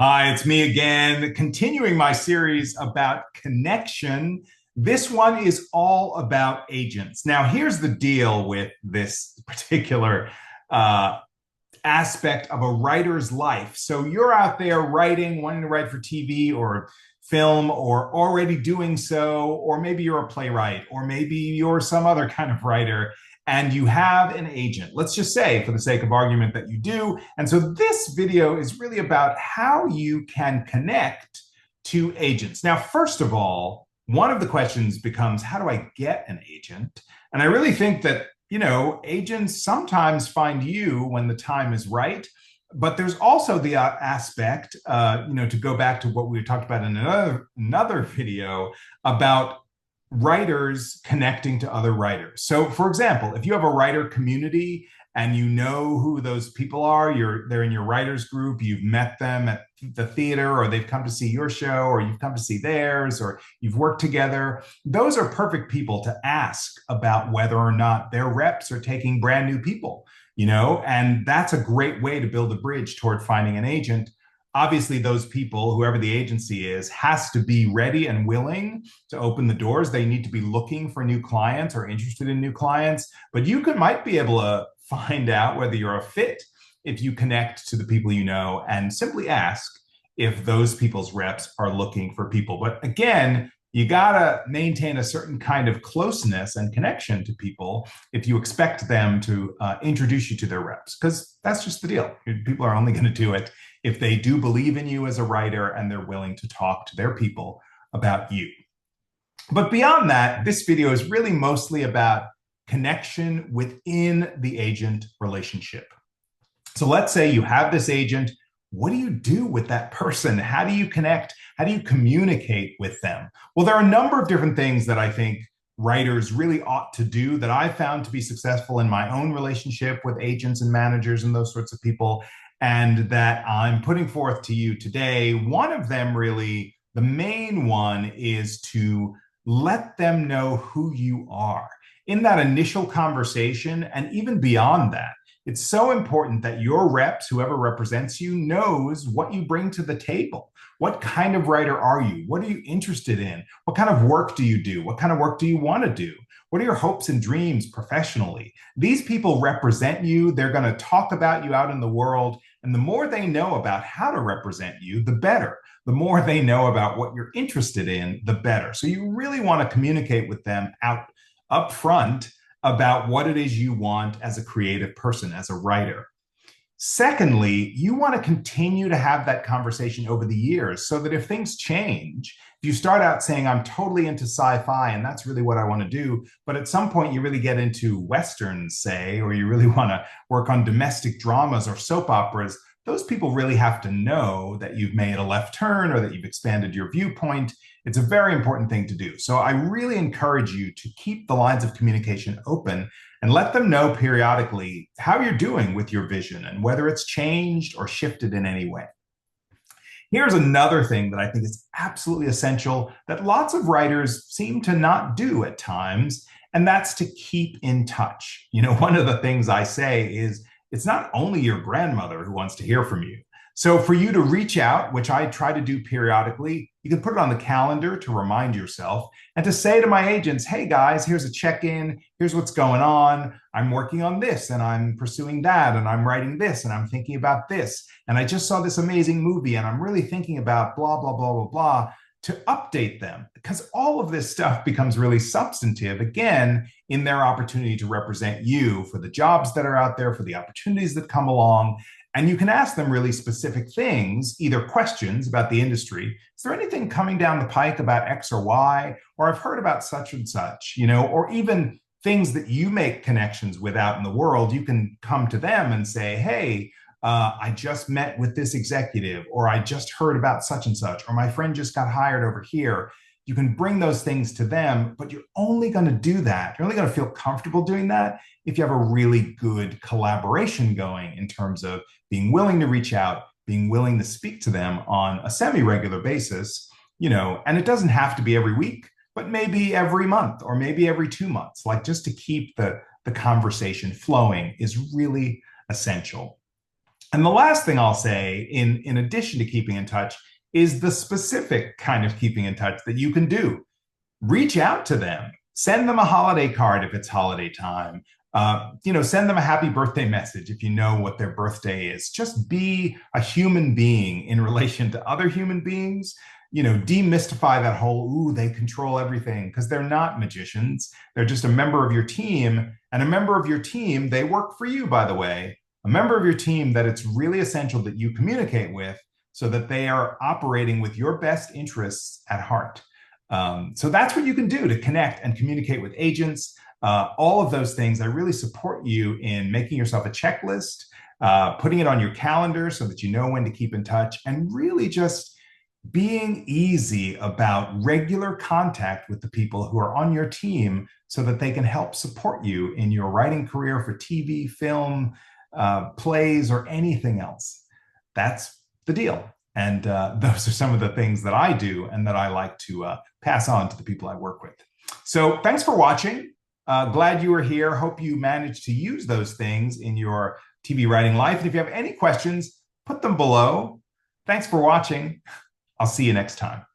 Hi, it's me again, continuing my series about connection. This one is all about agents. Now, here's the deal with this particular uh, aspect of a writer's life. So you're out there writing, wanting to write for TV or film, or already doing so, or maybe you're a playwright, or maybe you're some other kind of writer, and you have an agent. Let's just say, for the sake of argument, that you do. And so this video is really about how you can connect to agents. Now, first of all, one of the questions becomes, how do I get an agent? And I really think that agents sometimes find you when the time is right. But there's also the aspect, to go back to what we talked about in another video about writers connecting to other writers. So, for example, if you have a writer community and you know who those people are, they're in your writers group, you've met them at the theater, or they've come to see your show, or you've come to see theirs, or you've worked together. Those are perfect people to ask about whether or not their reps are taking brand new people, and that's a great way to build a bridge toward finding an agent. Obviously, those people, whoever the agency is, has to be ready and willing to open the doors. They need to be looking for new clients or interested in new clients. But might be able to find out whether you're a fit if you connect to the people you know and simply ask if those people's reps are looking for people. But again, you got to maintain a certain kind of closeness and connection to people if you expect them to introduce you to their reps, because that's just the deal. People are only going to do it if they do believe in you as a writer and they're willing to talk to their people about you. But beyond that, this video is really mostly about connection within the agent relationship. So let's say you have this agent. What do you do with that person? How do you connect? How do you communicate with them? Well, there are a number of different things that I think writers really ought to do that I found to be successful in my own relationship with agents and managers and those sorts of people, and that I'm putting forth to you today. One of them, really, the main one, is to let them know who you are in that initial conversation, and even beyond that. It's so important that your reps, whoever represents you, knows what you bring to the table. What kind of writer are you? What are you interested in? What kind of work do you do? What kind of work do you want to do? What are your hopes and dreams professionally? These people represent you. They're going to talk about you out in the world. And the more they know about how to represent you, the better. The more they know about what you're interested in, the better. So you really want to communicate with them up front about what it is you want as a creative person, as a writer. Secondly, you want to continue to have that conversation over the years so that if things change, if you start out saying, I'm totally into sci-fi and that's really what I want to do, but at some point you really get into Westerns, say, or you really want to work on domestic dramas or soap operas, those people really have to know that you've made a left turn or that you've expanded your viewpoint. It's a very important thing to do. So I really encourage you to keep the lines of communication open and let them know periodically how you're doing with your vision and whether it's changed or shifted in any way. Here's another thing that I think is absolutely essential that lots of writers seem to not do at times, and that's to keep in touch. One of the things I say is it's not only your grandmother who wants to hear from you. So for you to reach out, which I try to do periodically, you can put it on the calendar to remind yourself and to say to my agents, hey guys, here's a check-in. Here's what's going on. I'm working on this and I'm pursuing that and I'm writing this and I'm thinking about this. And I just saw this amazing movie and I'm really thinking about blah, blah, blah, blah, blah, to update them, because all of this stuff becomes really substantive, again, in their opportunity to represent you for the jobs that are out there, for the opportunities that come along. And you can ask them really specific things, either questions about the industry. Is there anything coming down the pike about X or Y? Or I've heard about such and such, or even things that you make connections with out in the world. You can come to them and say, hey, I just met with this executive, or I just heard about such and such, or my friend just got hired over here. You can bring those things to them, but you're only going to do that. You're only going to feel comfortable doing that if you have a really good collaboration going in terms of being willing to reach out, being willing to speak to them on a semi-regular basis, and it doesn't have to be every week, but maybe every month or maybe every 2 months, like just to keep the conversation flowing is really essential. And the last thing I'll say, in addition to keeping in touch, is the specific kind of keeping in touch that you can do. Reach out to them, send them a holiday card if it's holiday time. Send them a happy birthday message if you know what their birthday is. Just be a human being in relation to other human beings. Demystify that whole, ooh, they control everything, because they're not magicians. They're just a member of your team. And a member of your team, they work for you, by the way, a member of your team that it's really essential that you communicate with so that they are operating with your best interests at heart. So that's what you can do to connect and communicate with agents. All of those things, I really support you in making yourself a checklist, putting it on your calendar so that you know when to keep in touch, and really just being easy about regular contact with the people who are on your team so that they can help support you in your writing career for TV, film, plays, or anything else. That's the deal. And those are some of the things that I do and that I like to pass on to the people I work with. So thanks for watching. Glad you were here. Hope you managed to use those things in your TV writing life. And if you have any questions, put them below. Thanks for watching. I'll see you next time.